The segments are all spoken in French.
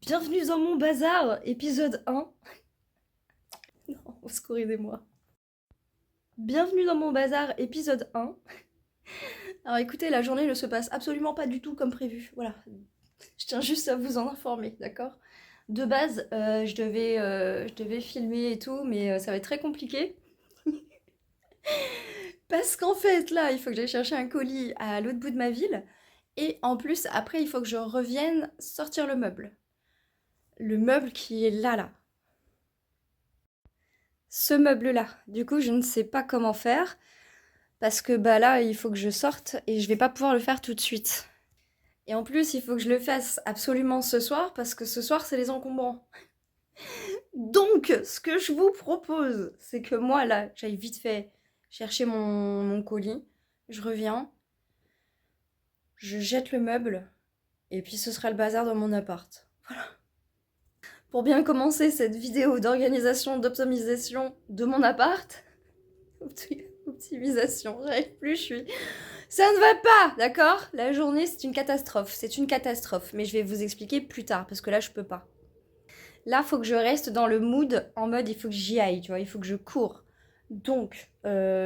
Bienvenue dans mon bazar, épisode 1. Non, au secours, aidez-moi. Bienvenue dans mon bazar, épisode 1. Alors écoutez, la journée ne se passe absolument pas du tout comme prévu. Voilà, je tiens juste à vous en informer, d'accord? De base, je devais filmer et tout, mais ça va être très compliqué. Parce qu'en fait, là, il faut que j'aille chercher un colis à l'autre bout de ma ville. Et en plus, après, il faut que je revienne sortir le meuble. Le meuble qui est là. Ce meuble-là. Du coup, je ne sais pas comment faire. Parce que bah là, il faut que je sorte et je vais pas pouvoir le faire tout de suite. Et en plus, il faut que je le fasse absolument ce soir parce que ce soir, c'est les encombrants. Donc, ce que je vous propose, c'est que moi, là, j'aille vite fait chercher mon colis. Je reviens, je jette le meuble et puis ce sera le bazar dans mon appart. Voilà. Pour bien commencer cette vidéo d'organisation, d'optimisation de mon appart. Optimisation, j'arrive plus, je suis... Ça ne va pas, d'accord? La journée, c'est une catastrophe. C'est une catastrophe. Mais je vais vous expliquer plus tard, parce que là, je peux pas. Là, faut que je reste dans le mood, en mode, il faut que j'y aille, tu vois, il faut que je cours. Donc,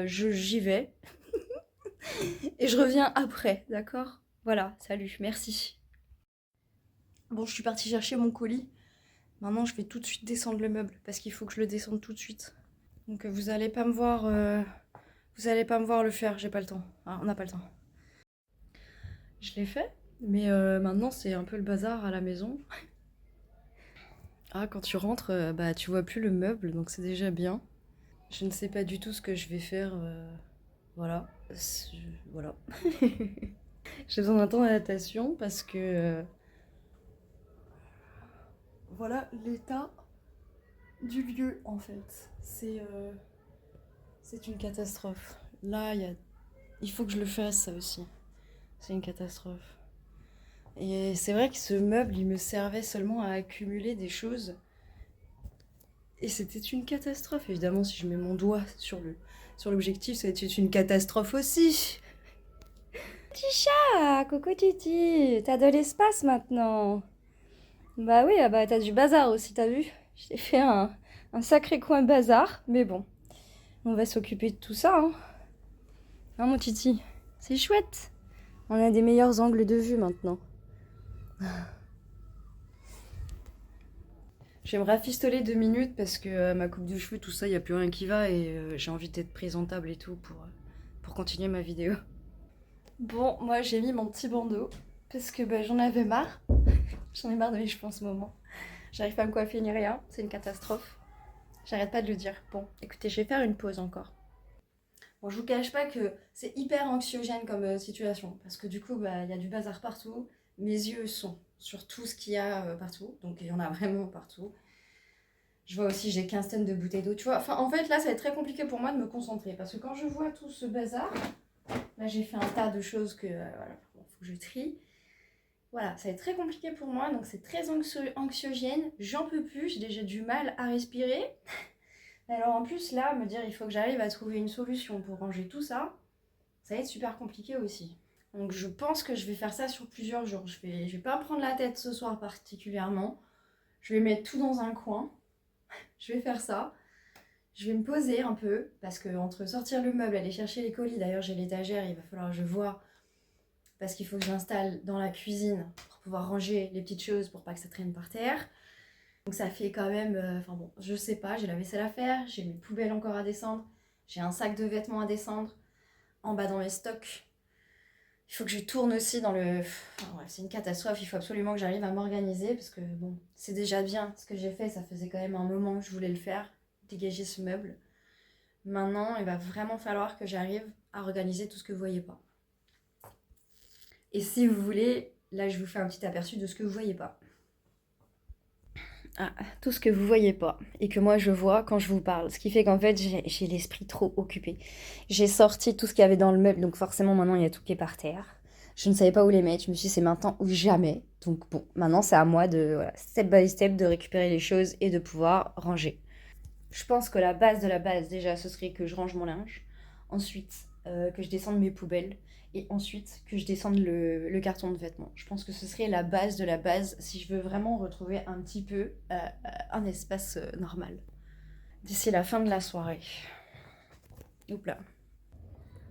j'y vais. Et je reviens après, d'accord? Voilà, salut, merci. Bon, je suis partie chercher mon colis. Maintenant, je vais tout de suite descendre le meuble, parce qu'il faut que je le descende tout de suite. Donc, vous allez pas me voir... Vous allez pas me voir le faire, j'ai pas le temps. Ah, on n'a pas le temps. Je l'ai fait, mais maintenant c'est un peu le bazar à la maison. Ah, quand tu rentres, bah tu vois plus le meuble, donc c'est déjà bien. Je ne sais pas du tout ce que je vais faire. Voilà. Voilà. J'ai besoin d'un temps d'adaptation parce que voilà l'état du lieu en fait. C'est une catastrophe. Là, il faut que je le fasse ça aussi. C'est une catastrophe. Et c'est vrai que ce meuble, il me servait seulement à accumuler des choses. Et c'était une catastrophe. Évidemment, si je mets mon doigt sur l'objectif, ça va être une catastrophe aussi. Petit chat, coucou Titi, t'as de l'espace maintenant. Bah oui, ah bah t'as du bazar aussi, t'as vu? Je t'ai fait un sacré coin bazar, mais bon, on va s'occuper de tout ça, hein. Hein mon Titi? C'est chouette. On a des meilleurs angles de vue maintenant. Je vais me rafistoler 2 minutes parce que ma coupe de cheveux, tout ça, il n'y a plus rien qui va et j'ai envie d'être présentable et tout pour continuer ma vidéo. Bon, moi j'ai mis mon petit bandeau parce que bah, j'en avais marre. J'en ai marre de mes cheveux en ce moment. J'arrive pas à me coiffer ni rien, c'est une catastrophe. J'arrête pas de le dire. Bon, écoutez, je vais faire une pause encore. Bon, je vous cache pas que c'est hyper anxiogène comme situation parce que du coup, bah, il y a du bazar partout. Mes yeux sont sur tout ce qu'il y a partout, donc il y en a vraiment partout. Je vois aussi, j'ai 15 tonnes de bouteilles d'eau, tu vois. Enfin, en fait, là, ça va être très compliqué pour moi de me concentrer. Parce que quand je vois tout ce bazar, là, j'ai fait un tas de choses que, voilà, bon, faut que je trie. Voilà, ça va être très compliqué pour moi. Donc, c'est très anxiogène. J'en peux plus, j'ai déjà du mal à respirer. Alors, en plus, là, me dire, il faut que j'arrive à trouver une solution pour ranger tout ça, ça va être super compliqué aussi. Donc, je pense que je vais faire ça sur plusieurs jours. Je vais pas me prendre la tête ce soir particulièrement. Je vais mettre tout dans un coin. Je vais faire ça. Je vais me poser un peu, parce que entre sortir le meuble, aller chercher les colis, d'ailleurs j'ai l'étagère, il va falloir que je voie, parce qu'il faut que j'installe dans la cuisine pour pouvoir ranger les petites choses pour pas que ça traîne par terre. Donc ça fait quand même, enfin bon, je sais pas, j'ai la vaisselle à faire, j'ai mes poubelles encore à descendre, j'ai un sac de vêtements à descendre, en bas dans mes stocks. Il faut que je tourne aussi dans le... Enfin, ouais, c'est une catastrophe, il faut absolument que j'arrive à m'organiser, parce que bon, c'est déjà bien ce que j'ai fait, ça faisait quand même un moment que je voulais le faire, dégager ce meuble. Maintenant, il va vraiment falloir que j'arrive à organiser tout ce que vous voyez pas. Et si vous voulez, là je vous fais un petit aperçu de ce que vous voyez pas. Ah, tout ce que vous voyez pas et que moi je vois quand je vous parle. Ce qui fait qu'en fait j'ai l'esprit trop occupé. J'ai sorti tout ce qu'il y avait dans le meuble, donc forcément maintenant il y a tout qui est par terre. Je ne savais pas où les mettre, je me suis dit c'est maintenant ou jamais. Donc bon, maintenant c'est à moi de, voilà, step by step, de récupérer les choses et de pouvoir ranger. Je pense que la base de la base, déjà, ce serait que je range mon linge. Ensuite, que je descende mes poubelles. et ensuite que je descende le carton de vêtements. Je pense que ce serait la base de la base si je veux vraiment retrouver un petit peu un espace normal. D'ici la fin de la soirée. Oups là.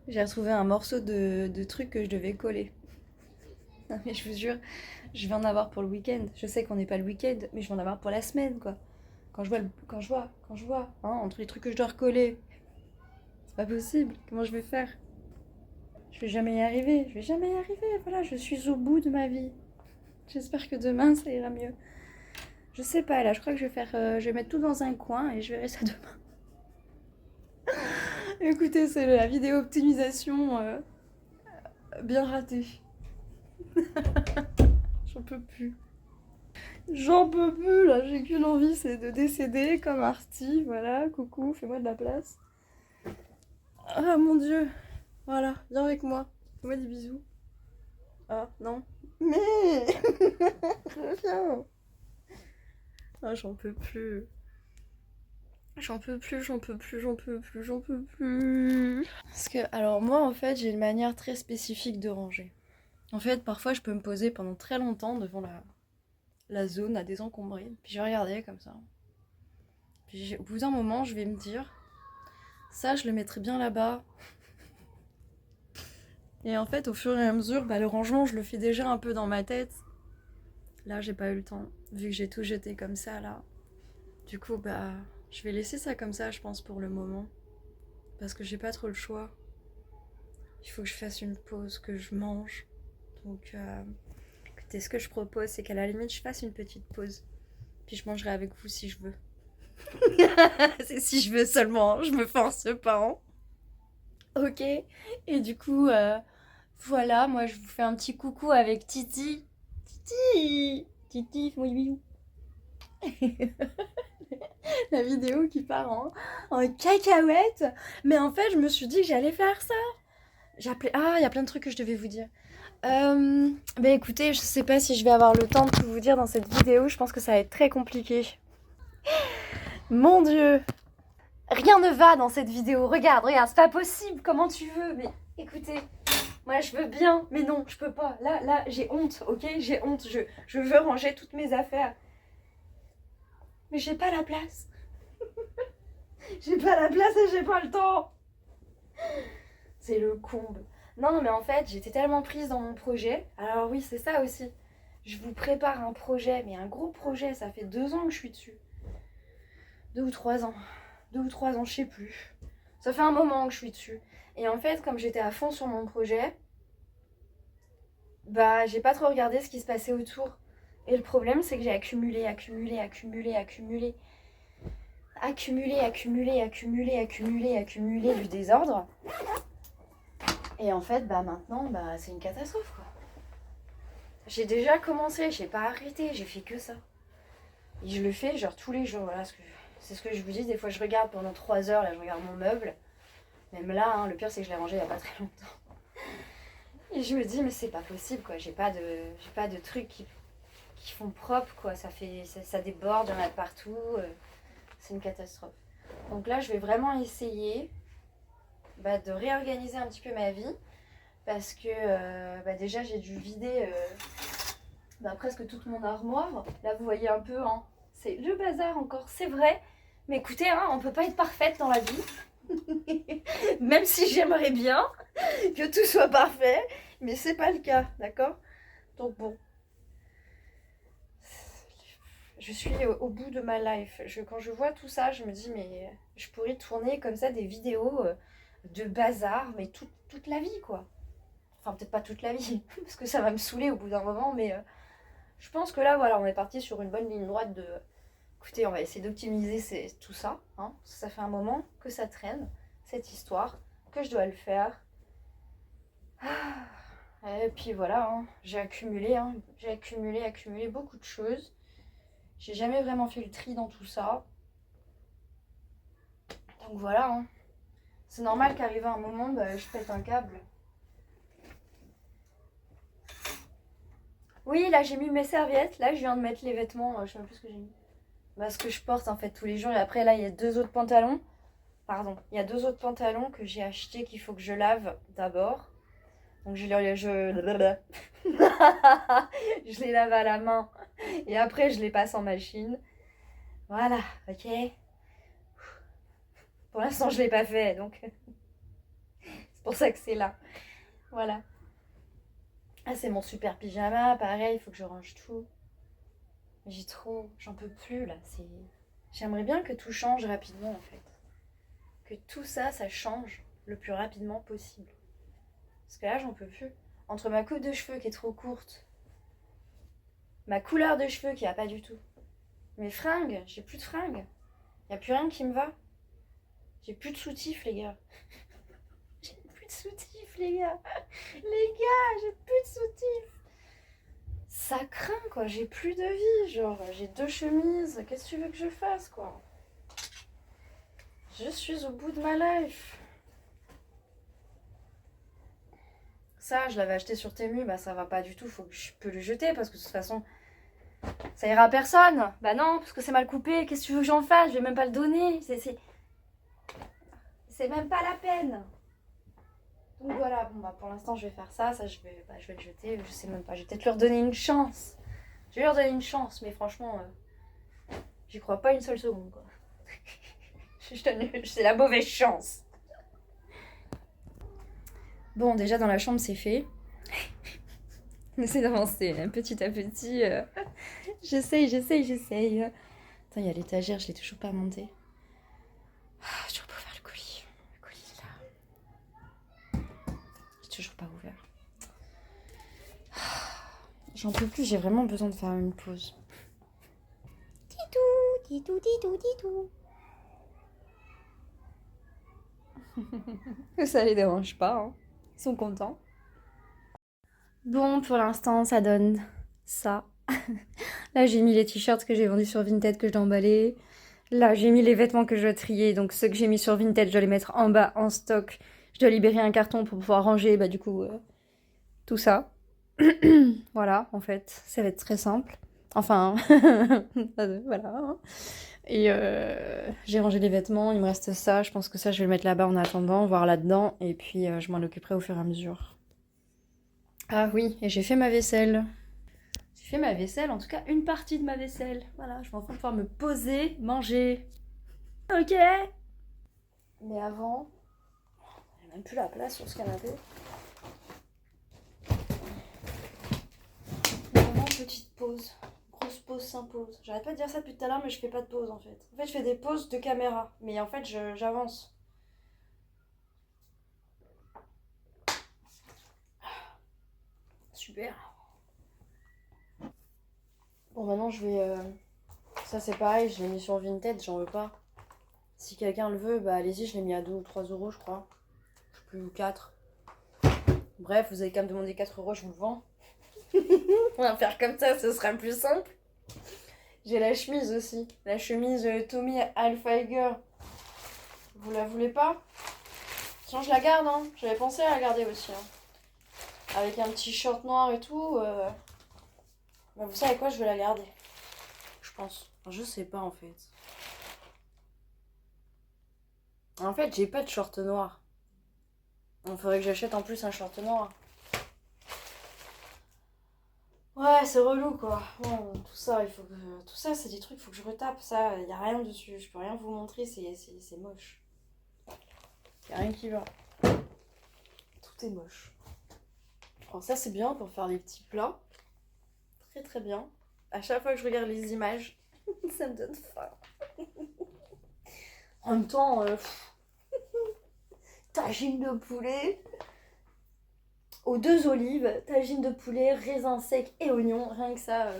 J'ai retrouvé un morceau de truc que je devais coller. Non mais je vous jure, je vais en avoir pour le week-end. Je sais qu'on n'est pas le week-end, mais je vais en avoir pour la semaine quoi. Quand je vois, hein, entre les trucs que je dois recoller. C'est pas possible, comment je vais faire? Je vais jamais y arriver, voilà, je suis au bout de ma vie. J'espère que demain ça ira mieux. Je sais pas là, je crois que je vais mettre tout dans un coin et je verrai ça demain. Écoutez, c'est la vidéo optimisation bien ratée. J'en peux plus. J'en peux plus là, j'ai qu'une envie, c'est de décéder comme Artie, voilà, coucou, fais-moi de la place. Ah mon dieu, voilà, viens avec moi, fais-moi des bisous. Ah non, mais reviens. Ah j'en peux plus. J'en peux plus. Parce que, alors moi en fait, j'ai une manière très spécifique de ranger. En fait, parfois je peux me poser pendant très longtemps devant la zone à désencombrer, puis je vais regarder comme ça. Puis au bout d'un moment, je vais me dire, ça je le mettrai bien là-bas. Et en fait, au fur et à mesure, le rangement, je le fais déjà un peu dans ma tête. Là, j'ai pas eu le temps, vu que j'ai tout jeté comme ça là. Du coup, je vais laisser ça comme ça, je pense, pour le moment. Parce que j'ai pas trop le choix. Il faut que je fasse une pause, que je mange. Donc, écoutez, ce que je propose, c'est qu'à la limite, je fasse une petite pause. Puis je mangerai avec vous si je veux. C'est si je veux seulement, je me force pas. Hein. Ok. Et du coup, voilà, moi je vous fais un petit coucou avec Titi. Titi, fais-moi du bisou. La vidéo qui part en cacahuète. Mais en fait, je me suis dit que j'allais faire ça. Ah, il y a plein de trucs que je devais vous dire. Écoutez, je sais pas si je vais avoir le temps de tout vous dire dans cette vidéo. Je pense que ça va être très compliqué. Mon Dieu. Rien ne va dans cette vidéo. Regarde, c'est pas possible. Comment tu veux? Mais écoutez, moi je veux bien, mais non, je peux pas. Là, j'ai honte, ok? J'ai honte. Je veux ranger toutes mes affaires. Mais j'ai pas la place. J'ai pas la place et j'ai pas le temps. C'est le comble. Non, mais en fait, j'étais tellement prise dans mon projet. Alors oui, c'est ça aussi. Je vous prépare un projet, mais un gros projet. Ça fait 2 ans que je suis dessus. 2 ou 3 ans. 2 ou 3 ans, je sais plus. Ça fait un moment que je suis dessus. Et en fait, comme j'étais à fond sur mon projet, j'ai pas trop regardé ce qui se passait autour. Et le problème, c'est que j'ai accumulé du désordre. Et en fait, maintenant, c'est une catastrophe, quoi. J'ai déjà commencé, j'ai pas arrêté, j'ai fait que ça. Et je le fais genre tous les jours, voilà. C'est ce que je vous dis, des fois je regarde pendant 3 heures, là je regarde mon meuble. Même là, le pire c'est que je l'ai rangé il y a pas très longtemps. Et je me dis, mais c'est pas possible, quoi. J'ai pas de trucs qui font propre, quoi. Ça déborde, il y en a de partout. C'est une catastrophe. Donc là, je vais vraiment essayer de réorganiser un petit peu ma vie. Parce que déjà, j'ai dû vider presque toute mon armoire. Là, vous voyez un peu, hein, c'est le bazar encore, c'est vrai. Mais écoutez, hein, on peut pas être parfaite dans la vie. Même si j'aimerais bien que tout soit parfait. Mais c'est pas le cas, d'accord? Donc bon. Je suis au bout de ma life. Quand je vois tout ça, je me dis, mais je pourrais tourner comme ça des vidéos de bazar, mais toute la vie, quoi. Enfin, peut-être pas toute la vie, parce que ça va me saouler au bout d'un moment, mais je pense que là, voilà, on est parti sur une bonne ligne droite de... Écoutez, on va essayer d'optimiser tout ça. Hein. Ça fait un moment que ça traîne, cette histoire, que je dois le faire. Et puis voilà, hein. J'ai accumulé beaucoup de choses. J'ai jamais vraiment fait le tri dans tout ça. Donc voilà, hein. C'est normal qu'arrivé à un moment, je pète un câble. Oui, là j'ai mis mes serviettes. Là je viens de mettre les vêtements. Je sais même plus ce que j'ai mis. Ce que je porte en fait tous les jours. Et après là il y a 2 autres pantalons. Pardon. Il y a 2 autres pantalons que j'ai achetés qu'il faut que je lave d'abord. Donc je les lave à la main et après je les passe en machine. Voilà, ok. Pour l'instant je l'ai pas fait donc c'est pour ça que c'est là. Voilà. Ah, c'est mon super pyjama, pareil, il faut que je range tout. J'en peux plus là. J'aimerais bien que tout change rapidement en fait. Que tout ça, ça change le plus rapidement possible. Parce que là, j'en peux plus. Entre ma coupe de cheveux qui est trop courte, ma couleur de cheveux qui va pas du tout, mes fringues, j'ai plus de fringues. Y a plus rien qui me va. J'ai plus de soutifs, les gars. J'ai plus de soutifs, les gars. Les gars, j'ai plus de soutifs. Ça craint, quoi. J'ai plus de vie. Genre, j'ai 2 chemises. Qu'est-ce que tu veux que je fasse, quoi? Je suis au bout de ma life. Ça, je l'avais acheté sur Temu. Bah, ça va pas du tout. Faut que je peux le jeter parce que de toute façon, ça ira à personne. Bah non, parce que c'est mal coupé. Qu'est-ce que tu veux que j'en fasse? Je vais même pas le donner. C'est même pas la peine. Donc voilà, bon bah pour l'instant je vais faire ça, je vais le jeter, je sais même pas, je vais peut-être leur donner une chance. Je vais leur donner une chance, mais franchement, j'y crois pas une seule seconde quoi. C'est la mauvaise chance. Bon, déjà dans la chambre c'est fait. On essaie d'avancer petit à petit. J'essaye. Attends, il y a l'étagère, je l'ai toujours pas montée. Ah, je dois pas ouvert le colis. Le colis est là. J'ai toujours pas ouvert. J'en peux plus, j'ai vraiment besoin de faire une pause. Titou. Ça les dérange pas, hein. Ils sont contents. Bon, pour l'instant, ça donne ça. Là, j'ai mis les t-shirts que j'ai vendus sur Vinted que je dois emballer. Là, j'ai mis les vêtements que je dois trier. Donc, ceux que j'ai mis sur Vinted, je dois les mettre en bas, en stock. Je dois libérer un carton pour pouvoir ranger, bah, du coup, tout ça. Voilà, en fait, ça va être très simple. Enfin, voilà. Et j'ai rangé les vêtements, il me reste ça. Je pense que ça, je vais le mettre là-bas en attendant, voir là-dedans. Et puis, je m'en occuperai au fur et à mesure. Ah oui, et j'ai fait ma vaisselle. J'ai fait ma vaisselle, en tout cas une partie de ma vaisselle. Voilà, je vais enfin pouvoir me poser, manger. Ok. Mais avant, il n'y a même plus la place sur ce canapé. Vraiment petite pause. Grosse pause s'impose. J'arrête pas de dire ça depuis tout à l'heure, mais je fais pas de pause en fait. En fait, je fais des pauses de caméra, mais en fait, j'avance. Super. Bon, maintenant je vais. Ça, c'est pareil, je l'ai mis sur Vinted, j'en veux pas. Si quelqu'un le veut, bah allez-y, je l'ai mis à 2 ou 3 euros, je crois. Je sais plus, ou 4. Bref, vous avez qu'à me demander 4 euros, je vous le vends. On va faire comme ça, ce sera plus simple. J'ai la chemise aussi. La chemise Tommy Hilfiger. Vous la voulez pas? Sinon, je la garde, hein. J'avais pensé à la garder aussi. Hein. Avec un petit short noir et tout. Bah, vous savez quoi, je vais la garder. Je pense. Enfin, je sais pas en fait. En fait, j'ai pas de short noir. Il faudrait que j'achète en plus un short noir. Ouais, c'est relou quoi. Bon, tout ça, tout ça, c'est des trucs, il faut que je retape. Ça, il y a rien dessus. Je peux rien vous montrer, c'est moche. Y a rien qui va. Tout est moche. Alors ça, c'est bien pour faire des petits plats. Très très bien. À chaque fois que je regarde les images, ça me donne faim. En même temps, tagine de poulet, aux 2 olives, tagine de poulet, raisin sec et oignon. Rien que ça.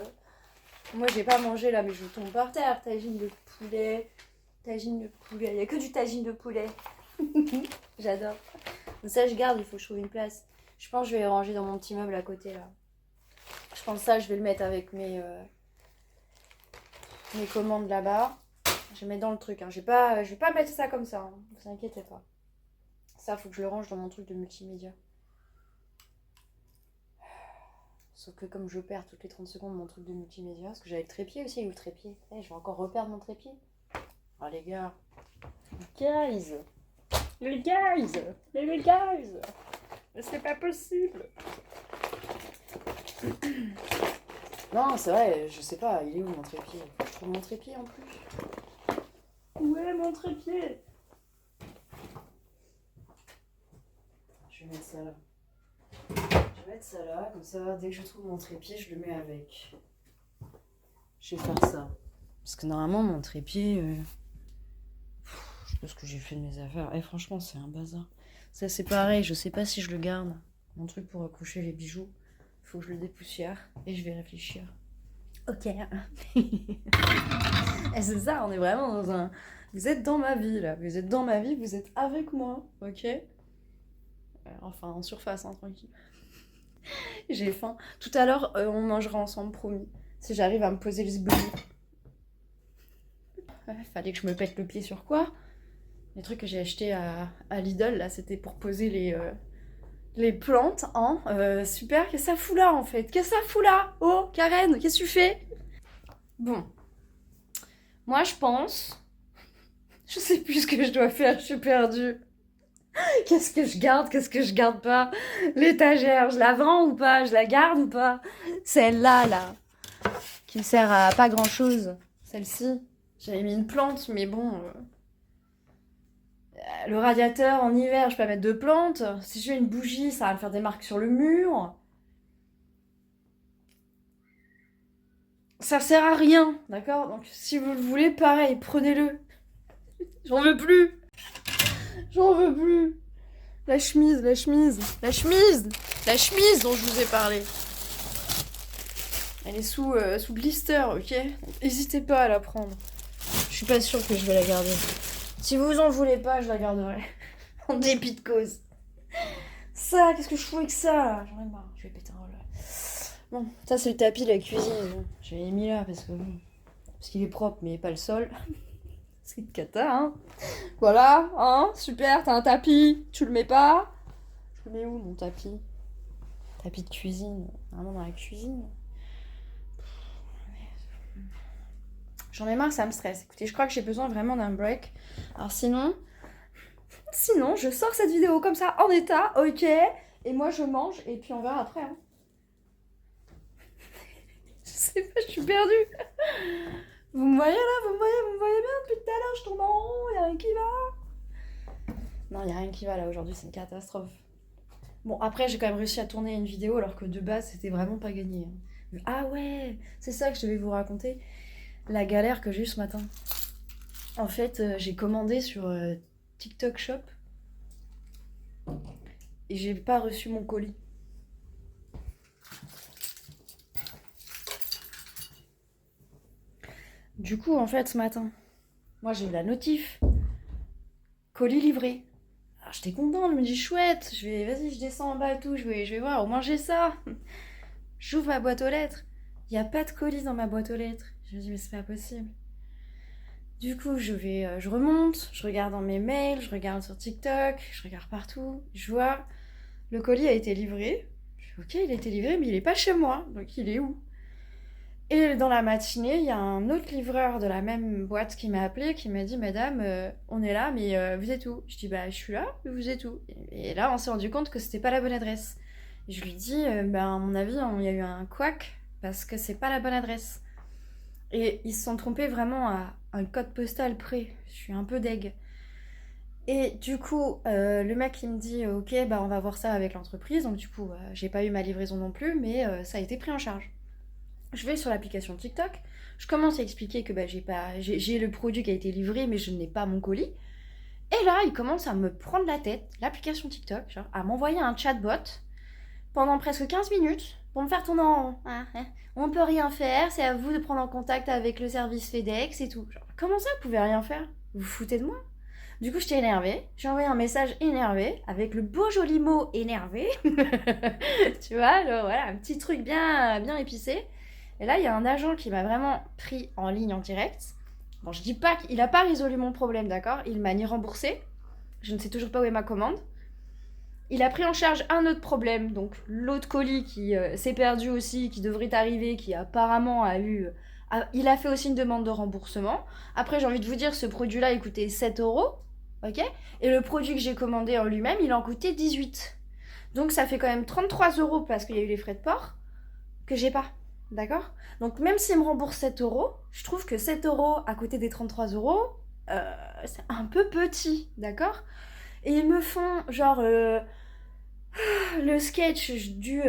Moi, j'ai pas mangé là, mais je tombe par terre. Tagine de poulet. Il n'y a que du tagine de poulet. J'adore. Ça, je garde, il faut que je trouve une place. Je pense que je vais les ranger dans mon petit meuble à côté là. Je pense que ça, je vais le mettre avec mes commandes là-bas. Je vais mettre dans le truc. Hein. Je vais pas mettre ça comme ça. Hein. Vous inquiétez pas. Ça, faut que je le range dans mon truc de multimédia. Sauf que comme je perds toutes les 30 secondes mon truc de multimédia, parce que j'avais le trépied aussi, le trépied. Je vais encore reperdre mon trépied. Oh les gars. Les guys. Mais c'est pas possible. Non, c'est vrai, je sais pas, il est où mon trépied? Faut que je trouve mon trépied en plus. Où est mon trépied? Je vais mettre ça là. Je vais mettre ça là, comme ça, dès que je trouve mon trépied, je le mets avec. Je vais faire ça. Parce que normalement, mon trépied... je sais pas ce que j'ai fait de mes affaires. Et franchement, c'est un bazar. Ça, c'est pareil, je sais pas si je le garde. Mon truc pour accrocher les bijoux. Faut que je le dépoussière et je vais réfléchir. Ok. Et c'est ça, on est vraiment dans un... Vous êtes dans ma vie, là. Vous êtes dans ma vie, vous êtes avec moi, ok? Enfin, en surface, hein, tranquille. J'ai faim. Tout à l'heure, on mangera ensemble, promis. Si j'arrive à me poser le zbouli. Ouais, fallait que je me pète le pied sur quoi? Les trucs que j'ai achetés à Lidl, là, c'était pour poser les plantes, hein. Super, qu'est-ce que ça fout là, en fait? Qu'est-ce que ça fout là? Oh, Karen, qu'est-ce que tu fais? Bon. Moi, je pense... Je sais plus ce que je dois faire, je suis perdue. Qu'est-ce que je garde pas? L'étagère, je la vends ou pas? Je la garde ou pas? Celle-là, là, qui me sert à pas grand-chose. Celle-ci. J'avais mis une plante, mais bon... le radiateur, en hiver, je peux pas mettre de plante. Si je mets une bougie, ça va me faire des marques sur le mur. Ça sert à rien, d'accord? Donc si vous le voulez, pareil, prenez-le. J'en veux plus. J'en veux plus. La chemise dont je vous ai parlé. Elle est sous blister, ok? N'hésitez pas à la prendre. Je suis pas sûre que je vais la garder. Si vous en voulez pas, je la garderai. En dépit de cause. Ça, qu'est-ce que je fous avec ça là? J'en ai marre, je vais péter un rôle. Bon, ça c'est le tapis de la cuisine. Bon, je l'ai mis là parce qu'il est propre, mais pas le sol. C'est une cata, hein. Voilà, hein, super, t'as un tapis, tu le mets pas? Je le mets où mon tapis? Tapis de cuisine, vraiment dans la cuisine. J'en ai marre, ça me stresse. Écoutez, je crois que j'ai besoin vraiment d'un break. Alors sinon, je sors cette vidéo comme ça, en état, ok? Et moi, je mange, et puis on verra après, hein. Je sais pas, je suis perdue. Vous me voyez là? Vous me voyez bien? Depuis tout à l'heure, je tourne en rond, y'a rien qui va. Non, y'a rien qui va là, aujourd'hui, c'est une catastrophe. Bon, après, j'ai quand même réussi à tourner une vidéo, alors que de base, c'était vraiment pas gagné. Ah ouais, c'est ça que je devais vous raconter. La galère que j'ai eue ce matin. En fait, j'ai commandé sur TikTok Shop et j'ai pas reçu mon colis. Du coup, en fait, ce matin, moi j'ai eu la notif. Colis livré. Alors j'étais contente, je me dis chouette, vas-y, je descends en bas et tout, je vais voir, au moins j'ai ça. J'ouvre ma boîte aux lettres. Il n'y a pas de colis dans ma boîte aux lettres. Je me dis, mais c'est pas possible. Du coup, je remonte, je regarde dans mes mails, je regarde sur TikTok, je regarde partout. Je vois, le colis a été livré. Je dis, ok, il a été livré, mais il est pas chez moi. Donc, il est où? Et dans la matinée, il y a un autre livreur de la même boîte qui m'a appelé, qui m'a dit, madame, on est là, mais vous êtes où? Je dis, bah, je suis là, mais vous êtes où? Et là, on s'est rendu compte que c'était pas la bonne adresse. Et je lui dis, à mon avis, il y a eu un couac, parce que c'est pas la bonne adresse. Et ils se sont trompés vraiment à un code postal près. Je suis un peu deg. Et du coup, le mec il me dit ok, bah on va voir ça avec l'entreprise. Donc du coup, j'ai pas eu ma livraison non plus, mais ça a été pris en charge. Je vais sur l'application TikTok. Je commence à expliquer que j'ai le produit qui a été livré, mais je n'ai pas mon colis. Et là, il commence à me prendre la tête, l'application TikTok, genre, à m'envoyer un chatbot pendant presque 15 minutes pour me faire tourner en rond. On peut rien faire, c'est à vous de prendre en contact avec le service FedEx et tout. Genre, comment ça, vous pouvez rien faire? Vous vous foutez de moi? Du coup, j'étais énervée. J'ai envoyé un message énervé avec le beau joli mot énervé. Tu vois, voilà, un petit truc bien, bien épicé. Et là, il y a un agent qui m'a vraiment pris en ligne en direct. Bon, je dis pas qu'il a pas résolu mon problème, d'accord? Il m'a ni remboursé. Je ne sais toujours pas où est ma commande. Il a pris en charge un autre problème, donc l'autre colis qui s'est perdu aussi, qui devrait arriver, qui apparemment il a fait aussi une demande de remboursement. Après, j'ai envie de vous dire, ce produit-là, il coûtait 7 €, ok? Et le produit que j'ai commandé en lui-même, il en coûtait 18. Donc ça fait quand même 33 euros parce qu'il y a eu les frais de port que j'ai pas. D'accord? Donc même s'ils me remboursent 7 euros, je trouve que 7 euros à côté des 33 euros, c'est un peu petit. D'accord? Et ils me font genre le sketch du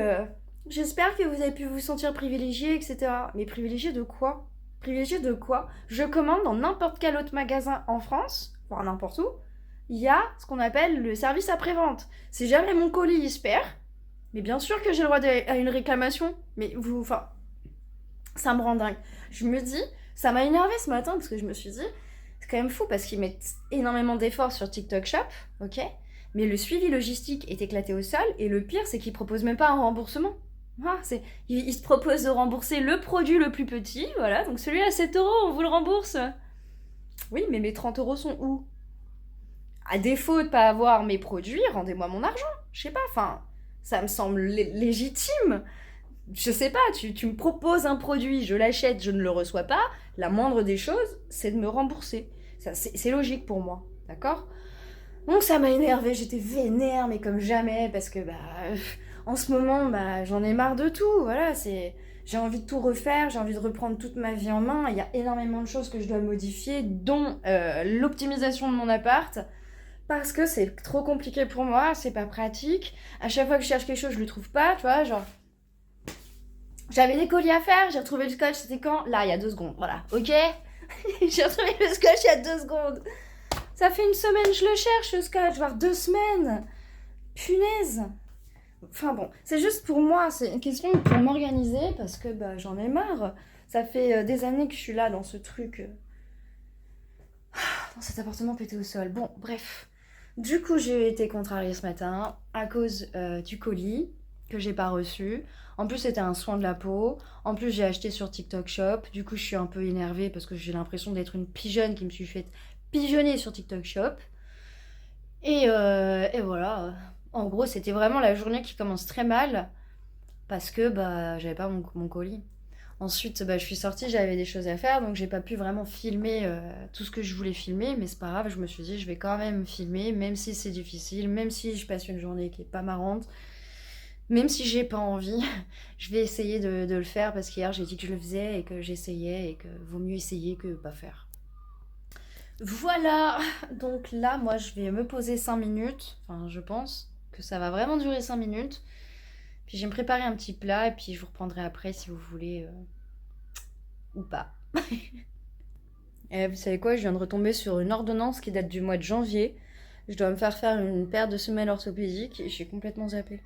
j'espère que vous avez pu vous sentir privilégié, etc. Mais privilégié de quoi? Privilégié de quoi? Je commande dans n'importe quel autre magasin en France, voire n'importe où, il y a ce qu'on appelle le service après-vente. Si jamais mon colis il se perd, mais bien sûr que j'ai le droit à une réclamation. Mais vous, enfin, ça me rend dingue. Je me dis, ça m'a énervé ce matin parce que je me suis dit, c'est quand même fou parce qu'ils mettent énormément d'efforts sur TikTok Shop, ok? Mais le suivi logistique est éclaté au sol et le pire, c'est qu'ils proposent même pas un remboursement. Ah, ils se proposent de rembourser le produit le plus petit, voilà, donc celui à 7 euros, on vous le rembourse. Oui, mais mes 30 euros sont où? À défaut de pas avoir mes produits, rendez-moi mon argent. Je sais pas, enfin, ça me semble légitime. Je sais pas, tu me proposes un produit, je l'achète, je ne le reçois pas, la moindre des choses, c'est de me rembourser. C'est logique pour moi, d'accord? Donc ça m'a énervée, j'étais vénère, mais comme jamais, parce que en ce moment, j'en ai marre de tout, voilà, j'ai envie de tout refaire, j'ai envie de reprendre toute ma vie en main, il y a énormément de choses que je dois modifier, dont l'optimisation de mon appart, parce que c'est trop compliqué pour moi, c'est pas pratique, à chaque fois que je cherche quelque chose, je le trouve pas, tu vois, genre... J'avais des colis à faire, j'ai retrouvé le scotch, c'était quand? Là, il y a 2 secondes, voilà, ok? J'ai retrouvé le scotch il y a 2 secondes. Ça fait une semaine, je le cherche, le scotch, voire 2 semaines. Punaise. Enfin bon, c'est juste pour moi, c'est une question pour m'organiser parce que j'en ai marre. Ça fait des années que je suis là dans ce truc, dans cet appartement pété au sol. Bon, bref. Du coup, j'ai été contrariée ce matin à cause du colis que j'ai pas reçu. En plus, c'était un soin de la peau. En plus, j'ai acheté sur TikTok Shop. Du coup, je suis un peu énervée parce que j'ai l'impression d'être une pigeonne qui me suis fait pigeonner sur TikTok Shop. Et voilà. En gros, c'était vraiment la journée qui commence très mal parce que j'avais pas mon colis. Ensuite, je suis sortie, j'avais des choses à faire, donc j'ai pas pu vraiment filmer tout ce que je voulais filmer, mais c'est pas grave, je me suis dit, je vais quand même filmer, même si c'est difficile, même si je passe une journée qui est pas marrante, même si j'ai pas envie, je vais essayer de le faire parce qu'hier j'ai dit que je le faisais et que j'essayais et que vaut mieux essayer que pas faire. Voilà, donc là, moi je vais me poser 5 minutes, enfin je pense que ça va vraiment durer 5 minutes, puis je vais me préparer un petit plat et puis je vous reprendrai après si vous voulez ou pas. Et vous savez quoi, je viens de retomber sur une ordonnance qui date du mois de janvier. Je dois me faire une paire de semelles orthopédiques et je suis complètement zappée.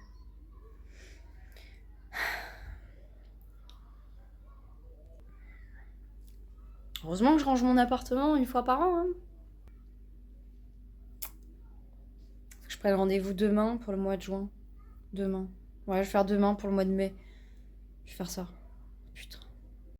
Heureusement que je range mon appartement une fois par an. Hein. Faut que je prenne rendez-vous demain pour le mois de juin. Demain. Ouais, je vais faire demain pour le mois de mai. Je vais faire ça. Putain.